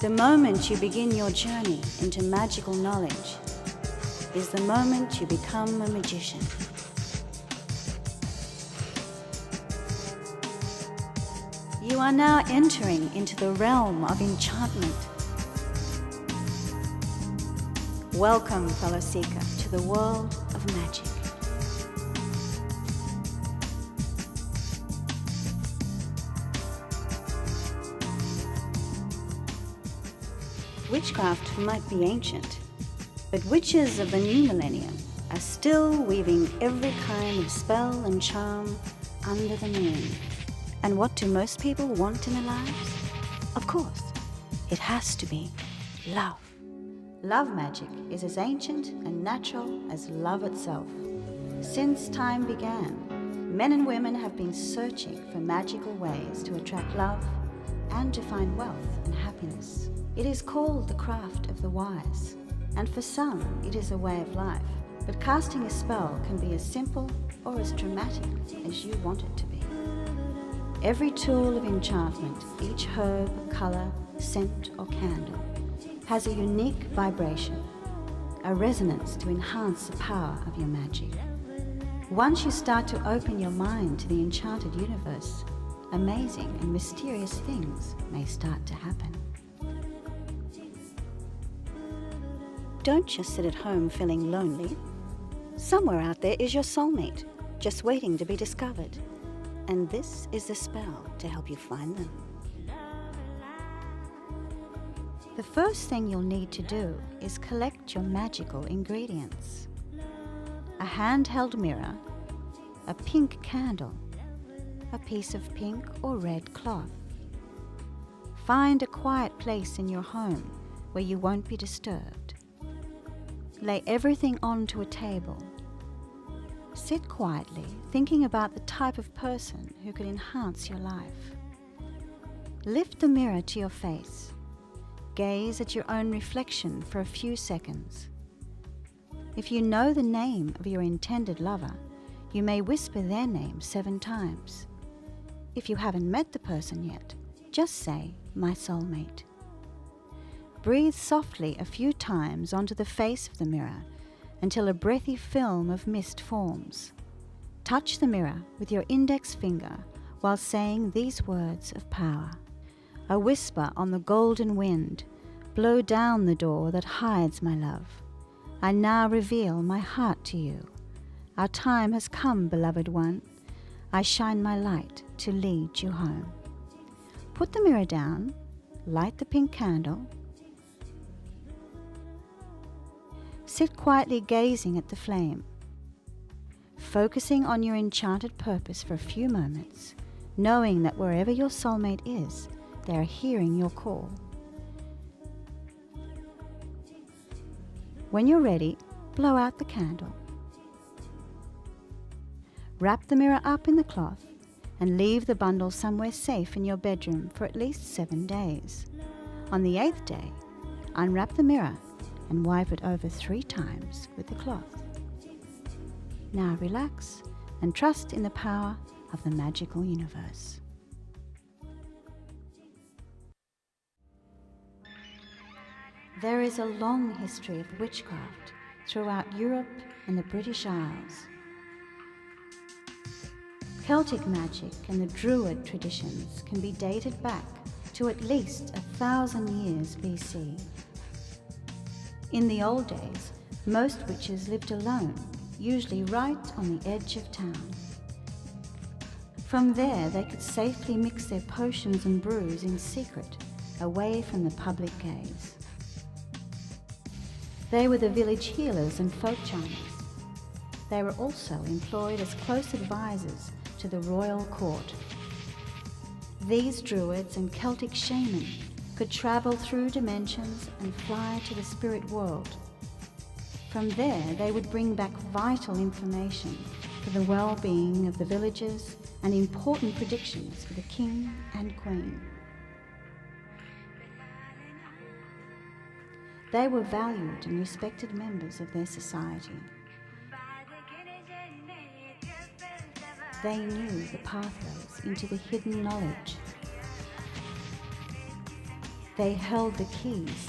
The moment you begin your journey into magical knowledge is the moment you become a magician. You are now entering into the realm of enchantment. Welcome, fellow seeker, to the world of magic. Witchcraft might be ancient, but witches of the new millennium are still weaving every kind of spell and charm under the moon. And what do most people want in their lives? Of course, it has to be love. Love magic is as ancient and natural as love itself. Since time began, men and women have been searching for magical ways to attract love and to find wealth and happiness. It is called the craft of the wise, and for some it is a way of life. But casting a spell can be as simple or as dramatic as you want it to be. Every tool of enchantment, each herb, colour, scent or candle, has a unique vibration, a resonance to enhance the power of your magic. Once you start to open your mind to the enchanted universe, amazing and mysterious things may start to happen. Don't just sit at home feeling lonely. Somewhere out there is your soulmate, just waiting to be discovered. And this is the spell to help you find them. The first thing you'll need to do is collect your magical ingredients. A handheld mirror, a pink candle, a piece of pink or red cloth. Find a quiet place in your home where you won't be disturbed. Lay everything onto a table. Sit quietly, thinking about the type of person who could enhance your life. Lift the mirror to your face. Gaze at your own reflection for a few seconds. If you know the name of your intended lover, you may whisper their name 7 times. If you haven't met the person yet, just say, "My soulmate." Breathe softly a few times onto the face of the mirror until a breathy film of mist forms. Touch the mirror with your index finger while saying these words of power. A whisper on the golden wind, blow down the door that hides my love. I now reveal my heart to you. Our time has come, beloved one. I shine my light to lead you home. Put the mirror down, light the pink candle. Sit quietly gazing at the flame, focusing on your enchanted purpose for a few moments, knowing that wherever your soulmate is, they are hearing your call. When you're ready, blow out the candle. Wrap the mirror up in the cloth and leave the bundle somewhere safe in your bedroom for at least 7 days. On the 8th day, unwrap the mirror and wipe it over 3 times with the cloth. Now relax and trust in the power of the magical universe. There is a long history of witchcraft throughout Europe and the British Isles. Celtic magic and the Druid traditions can be dated back to at least 1,000 years BC. In the old days, most witches lived alone, usually right on the edge of town. From there, they could safely mix their potions and brews in secret, away from the public gaze. They were the village healers and folk charmers. They were also employed as close advisors to the royal court. These druids and Celtic shaman could travel through dimensions and fly to the spirit world. From there, they would bring back vital information for the well-being of the villagers and important predictions for the king and queen. They were valued and respected members of their society. They knew the pathways into the hidden knowledge. they held the keys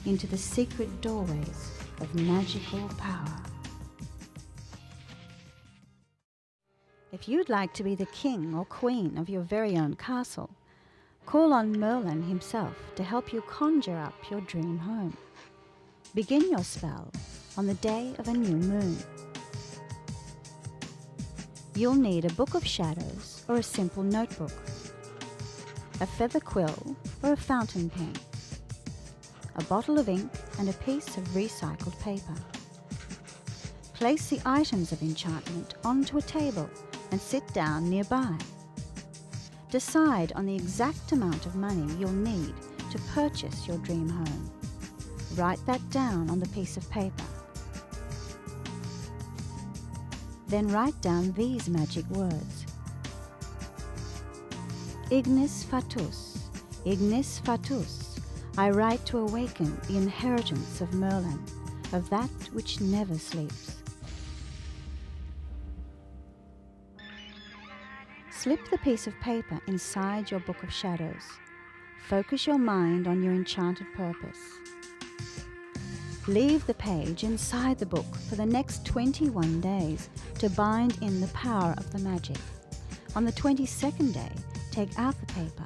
into the secret doorways of magical power. If you'd like to be the king or queen of your very own castle, call on Merlin himself to help you conjure up your dream home. Begin your spell on the day of a new moon. You'll need a book of shadows or a simple notebook, a feather quill or a fountain pen, a bottle of ink and a piece of recycled paper. Place the items of enchantment onto a table and sit down nearby. Decide on the exact amount of money you'll need to purchase your dream home. Write that down on the piece of paper. Then write down these magic words. Ignis Fatuus, Ignis Fatuus, I write to awaken the inheritance of Merlin, of that which never sleeps. Slip the piece of paper inside your book of shadows. Focus your mind on your enchanted purpose. Leave the page inside the book for the next 21 days to bind in the power of the magic. On the 22nd day, take out the paper.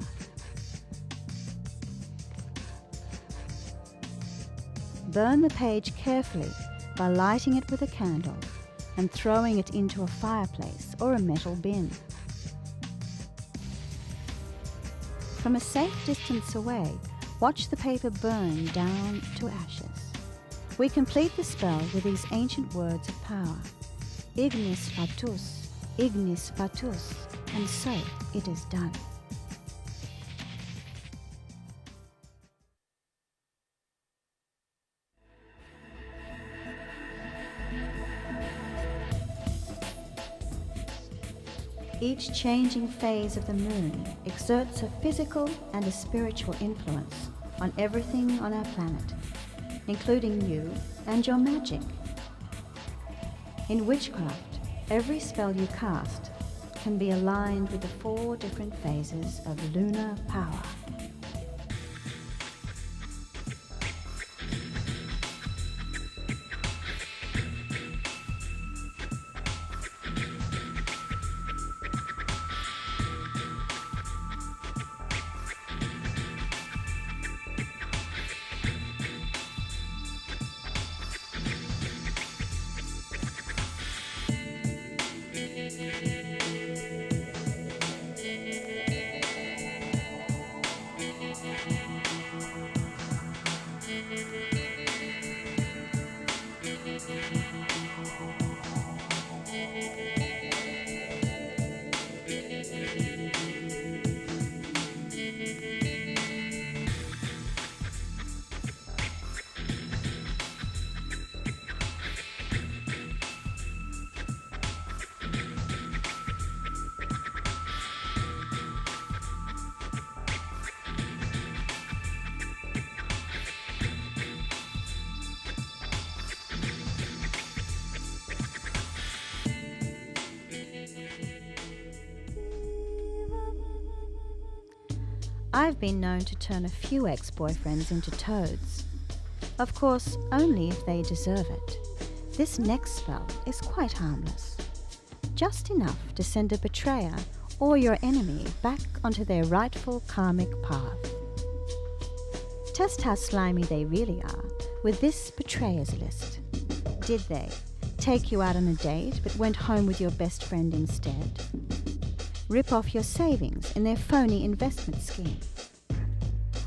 Burn the page carefully by lighting it with a candle and throwing it into a fireplace or a metal bin. From a safe distance away, watch the paper burn down to ashes. We complete the spell with these ancient words of power. Ignis Fatuus, Ignis Fatuus, and so it is done. Each changing phase of the moon exerts a physical and a spiritual influence on everything on our planet, including you and your magic. In witchcraft, every spell you cast can be aligned with the 4 different phases of lunar power. I've been known to turn a few ex-boyfriends into toads. Of course, only if they deserve it. This next spell is quite harmless. Just enough to send a betrayer or your enemy back onto their rightful karmic path. Test how slimy they really are with this betrayer's list. Did they take you out on a date but went home with your best friend instead? Rip off your savings in their phony investment scheme?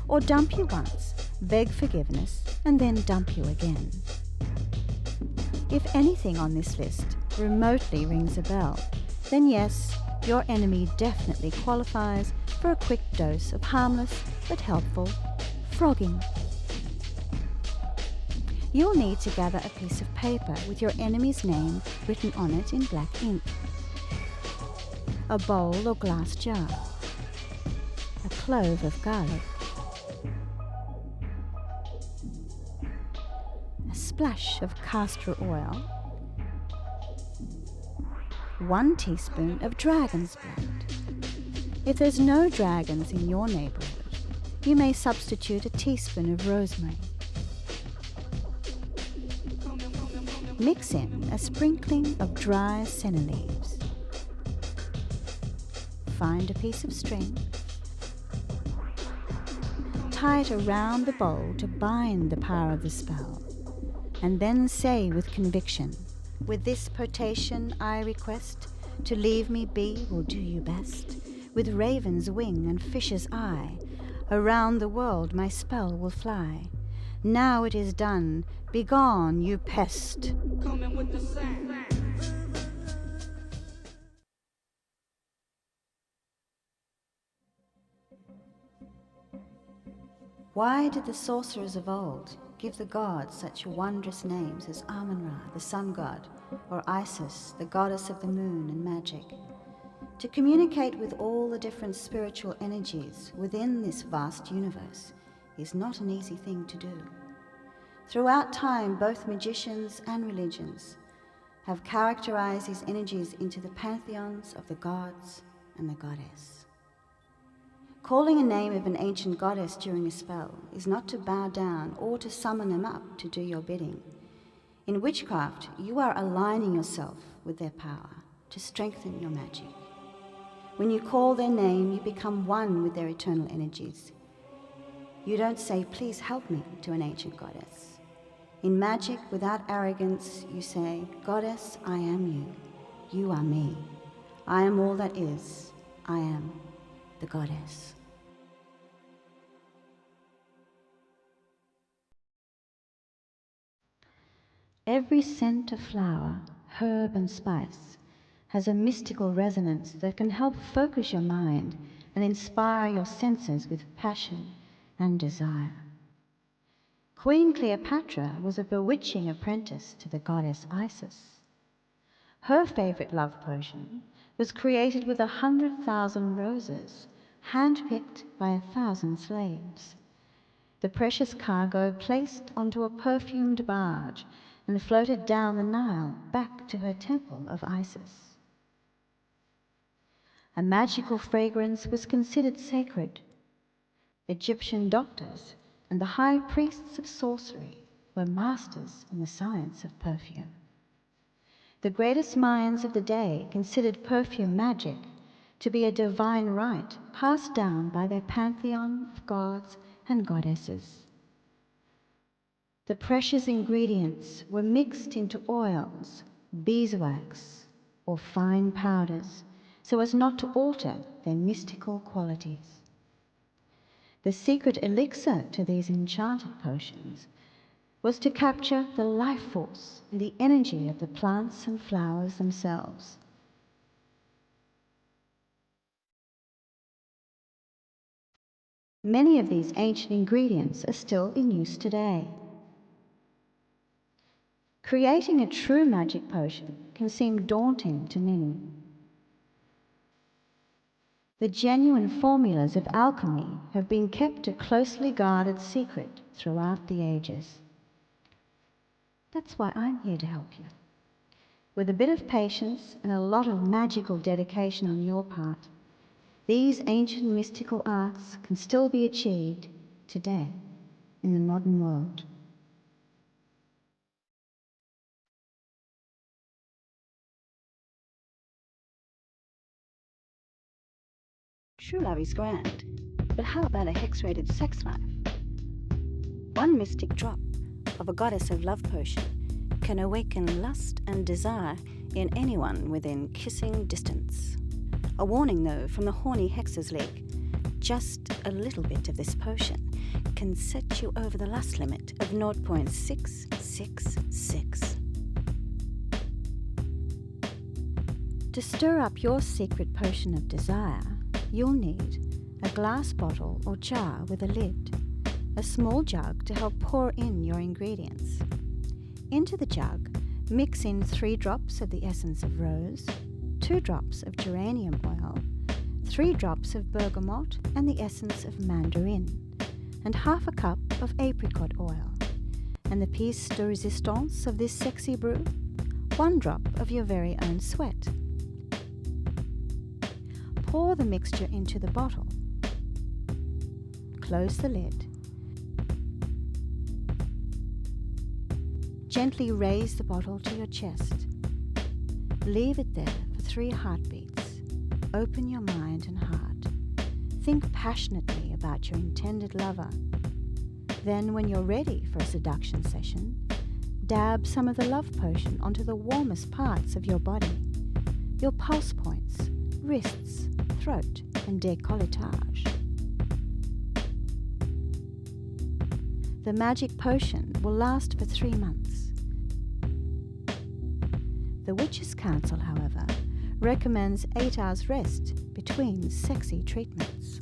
Or dump you once, beg forgiveness, and then dump you again? If anything on this list remotely rings a bell, then yes, your enemy definitely qualifies for a quick dose of harmless but helpful frogging. You'll need to gather a piece of paper with your enemy's name written on it in black ink, a bowl or glass jar, a clove of garlic, a splash of castor oil, 1 teaspoon of dragon's blood. If there's no dragons in your neighborhood, you may substitute a teaspoon of rosemary. Mix in a sprinkling of dry senna leaves. Find a piece of string. Tie it around the bowl to bind the power of the spell, and then say with conviction, "With this potation I request, to leave me be will do you best. With raven's wing and fish's eye, around the world my spell will fly. Now it is done, begone, you pest." Coming with the sound. Why did the sorcerers of old give the gods such wondrous names as Amun-Ra, the sun god, or Isis, the goddess of the moon and magic? To communicate with all the different spiritual energies within this vast universe is not an easy thing to do. Throughout time, both magicians and religions have characterized these energies into the pantheons of the gods and the goddess. Calling a name of an ancient goddess during a spell is not to bow down or to summon them up to do your bidding. In witchcraft, you are aligning yourself with their power to strengthen your magic. When you call their name, you become one with their eternal energies. You don't say, "Please help me," to an ancient goddess. In magic, without arrogance, you say, "Goddess, I am you. You are me. I am all that is. I am the goddess." Every scent of flower, herb and spice has a mystical resonance that can help focus your mind and inspire your senses with passion and desire. Queen Cleopatra was a bewitching apprentice to the goddess Isis. Her favorite love potion was created with 100,000 roses, handpicked by 1,000 slaves. The precious cargo placed onto a perfumed barge and floated down the Nile back to her temple of Isis. A magical fragrance was considered sacred. Egyptian doctors and the high priests of sorcery were masters in the science of perfume. The greatest minds of the day considered perfume magic to be a divine right passed down by their pantheon of gods and goddesses. The precious ingredients were mixed into oils, beeswax, or fine powders so as not to alter their mystical qualities. The secret elixir to these enchanted potions was to capture the life force and the energy of the plants and flowers themselves. Many of these ancient ingredients are still in use today. Creating a true magic potion can seem daunting to many. The genuine formulas of alchemy have been kept a closely guarded secret throughout the ages. That's why I'm here to help you. With a bit of patience and a lot of magical dedication on your part, these ancient mystical arts can still be achieved today in the modern world. True love is grand, but how about a hex-rated sex life? One mystic drop of a goddess of love potion can awaken lust and desire in anyone within kissing distance. A warning though from the Horny Hexers League, just a little bit of this potion can set you over the lust limit of 0.666. To stir up your secret potion of desire, you'll need a glass bottle or jar with a lid, a small jug to help pour in your ingredients. Into the jug, mix in 3 drops of the essence of rose, 2 drops of geranium oil, 3 drops of bergamot and the essence of mandarin, and half a cup of apricot oil. And the piece de resistance of this sexy brew, 1 drop of your very own sweat. Pour the mixture into the bottle. close the lid. Gently raise the bottle to your chest. Leave it there for 3 heartbeats. Open your mind and heart. Think passionately about your intended lover. Then, when you're ready for a seduction session, dab some of the love potion onto the warmest parts of your body, your pulse points, wrists, throat, and décolletage. The magic potion will last for 3 months. The Witches' Council, however, recommends 8 hours rest between sexy treatments.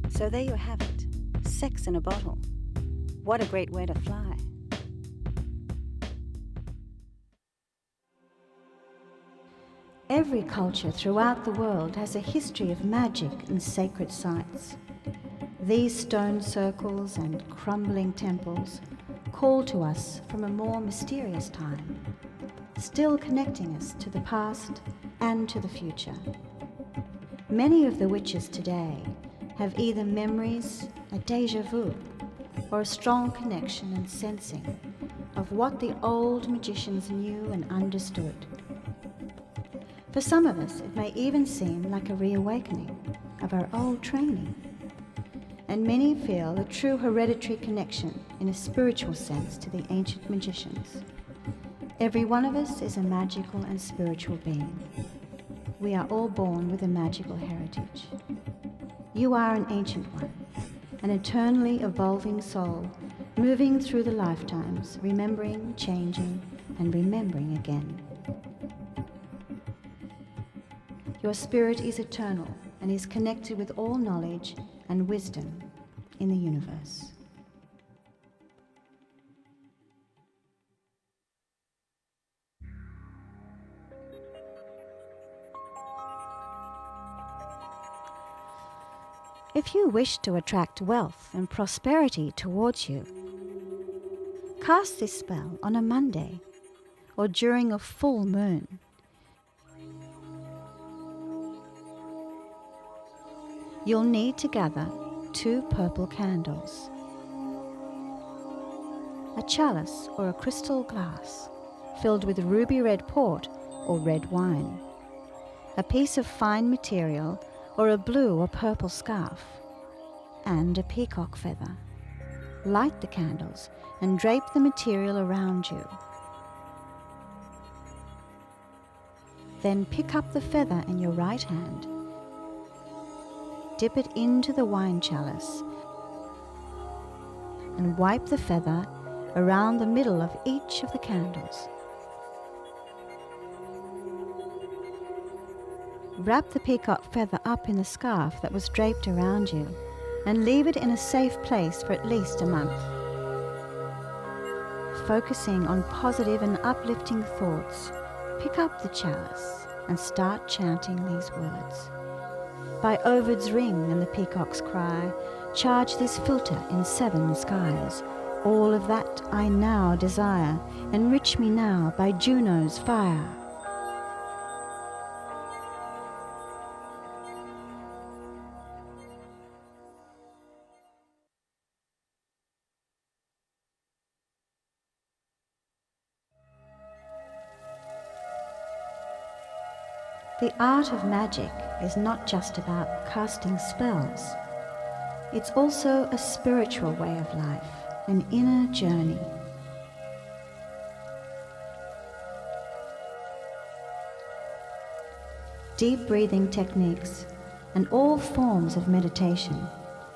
So there you have it. Sex in a bottle. What a great way to fly. Every culture throughout the world has a history of magic and sacred sites. These stone circles and crumbling temples call to us from a more mysterious time, still connecting us to the past and to the future. Many of the witches today have either memories, a déjà vu, or a strong connection and sensing of what the old magicians knew and understood. For some of us, it may even seem like a reawakening of our old training. And many feel a true hereditary connection in a spiritual sense to the ancient magicians. Every one of us is a magical and spiritual being. We are all born with a magical heritage. You are an ancient one, an eternally evolving soul, moving through the lifetimes, remembering, changing, and remembering again. Your spirit is eternal and is connected with all knowledge and wisdom in the universe. If you wish to attract wealth and prosperity towards you, cast this spell on a Monday or during a full moon. You'll need to gather 2 purple candles, a chalice or a crystal glass filled with ruby red port or red wine, a piece of fine material or a blue or purple scarf, and a peacock feather. Light the candles and drape the material around you. Then pick up the feather in your right hand, dip it into the wine chalice, and wipe the feather around the middle of each of the candles. Wrap the peacock feather up in the scarf that was draped around you and leave it in a safe place for at least a month. Focusing on positive and uplifting thoughts, pick up the chalice and start chanting these words. By Ovid's ring and the peacock's cry, charge this filter in 7 skies. All of that I now desire, enrich me now by Juno's fire. The art of magic is not just about casting spells. It's also a spiritual way of life, an inner journey. Deep breathing techniques and all forms of meditation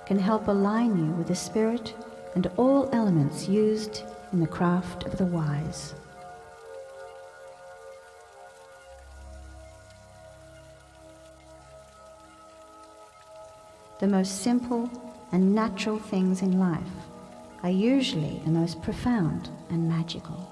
can help align you with the spirit and all elements used in the craft of the wise. The most simple and natural things in life are usually the most profound and magical.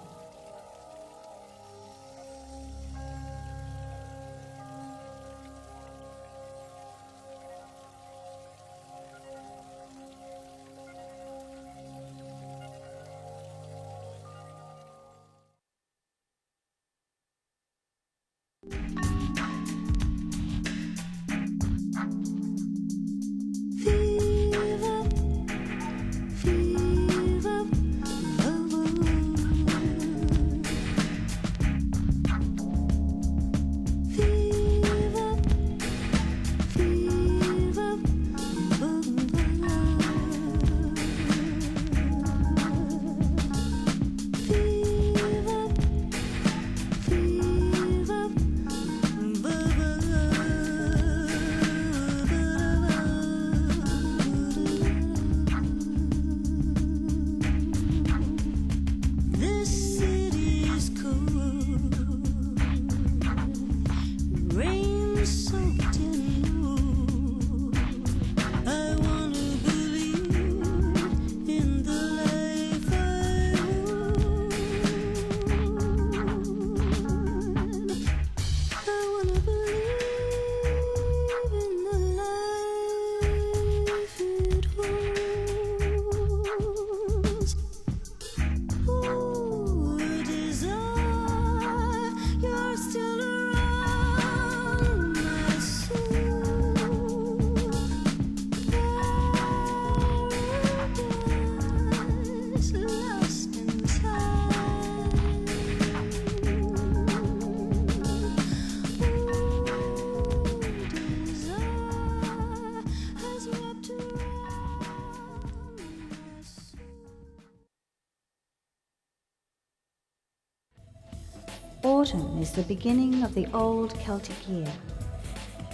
Autumn is the beginning of the old Celtic year.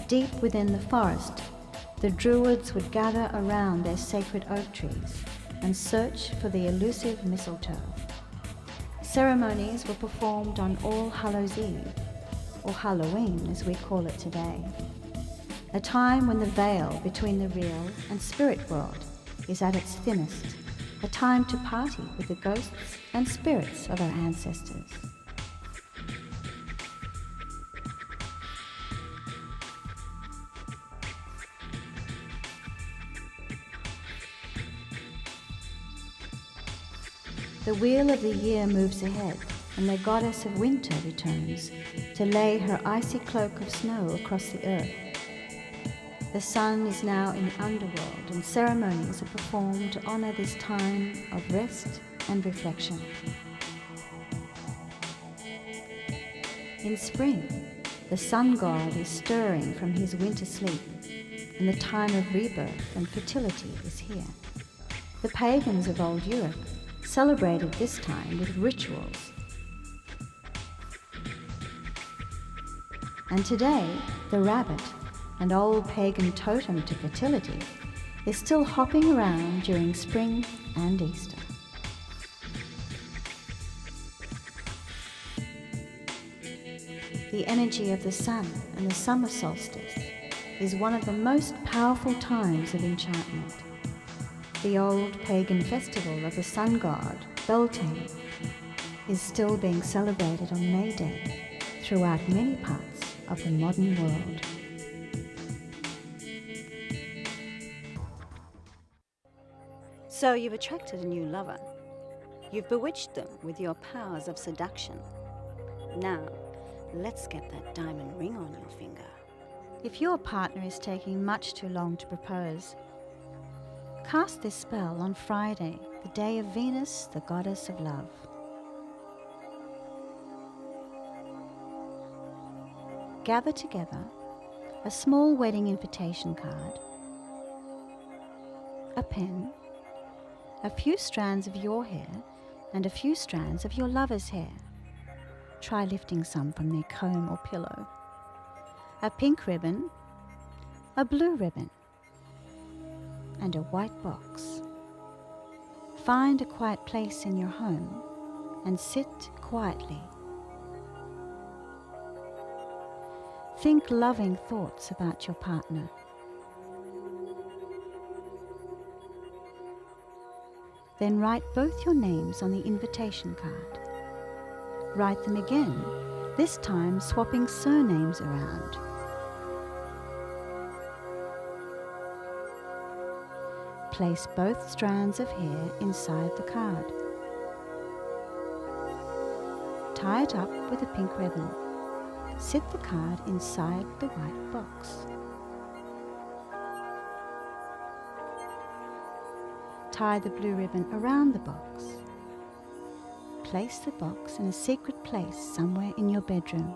Deep within the forest, the Druids would gather around their sacred oak trees and search for the elusive mistletoe. Ceremonies were performed on All Hallows Eve, or Halloween as we call it today, a time when the veil between the real and spirit world is at its thinnest, a time to party with the ghosts and spirits of our ancestors. The wheel of the year moves ahead, and the goddess of winter returns to lay her icy cloak of snow across the earth. The sun is now in the underworld, and ceremonies are performed to honor this time of rest and reflection. In spring, the sun god is stirring from his winter sleep, and the time of rebirth and fertility is here. The pagans of old Europe celebrated this time with rituals. And today, the rabbit, an old pagan totem to fertility, is still hopping around during spring and Easter. The energy of the sun and the summer solstice is one of the most powerful times of enchantment. The old pagan festival of the sun god, Beltane, is still being celebrated on May Day throughout many parts of the modern world. So you've attracted a new lover. You've bewitched them with your powers of seduction. Now, let's get that diamond ring on your finger. If your partner is taking much too long to propose, cast this spell on Friday, the day of Venus, the goddess of love. Gather together a small wedding invitation card, a pen, a few strands of your hair, and a few strands of your lover's hair. Try lifting some from their comb or pillow. A pink ribbon, a blue ribbon, and a white box. Find a quiet place in your home and sit quietly. Think loving thoughts about your partner. Then write both your names on the invitation card. Write them again, this time swapping surnames around. Place both strands of hair inside the card. Tie it up with a pink ribbon. Sit the card inside the white box. Tie the blue ribbon around the box. Place the box in a secret place somewhere in your bedroom.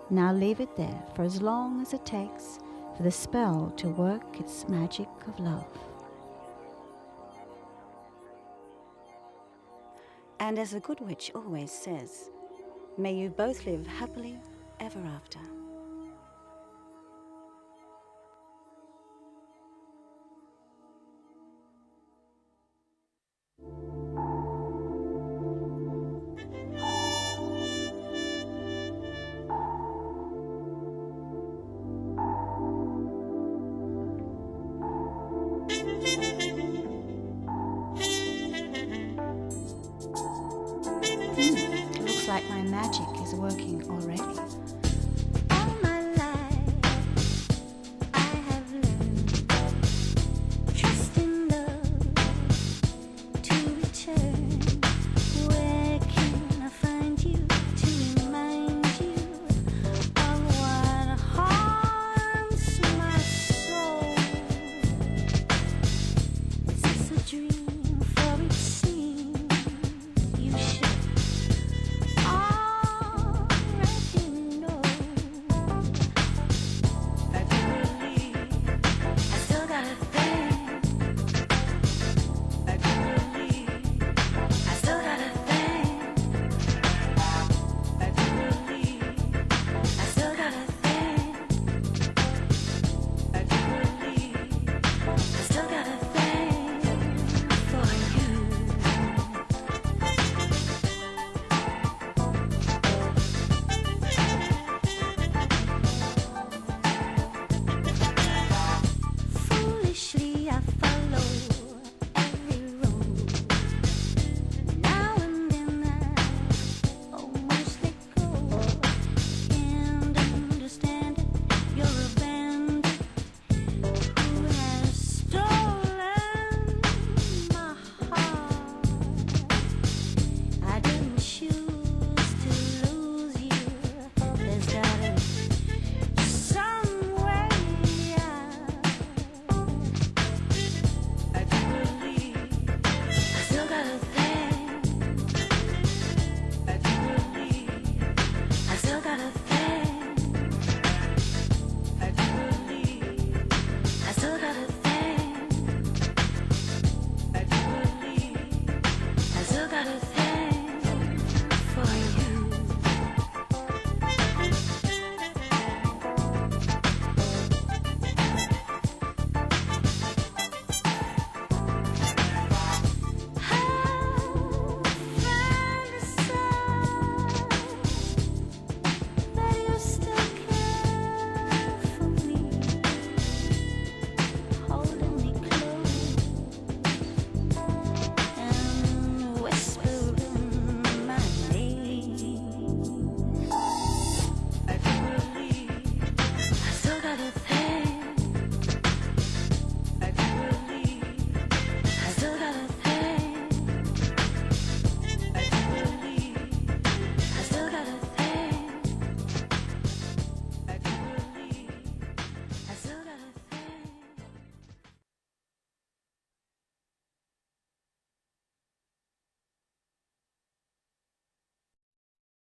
Now leave it there for as long as it takes for the spell to work its magic of love. And as the good witch always says, may you both live happily ever after. Looks like my magic is working already.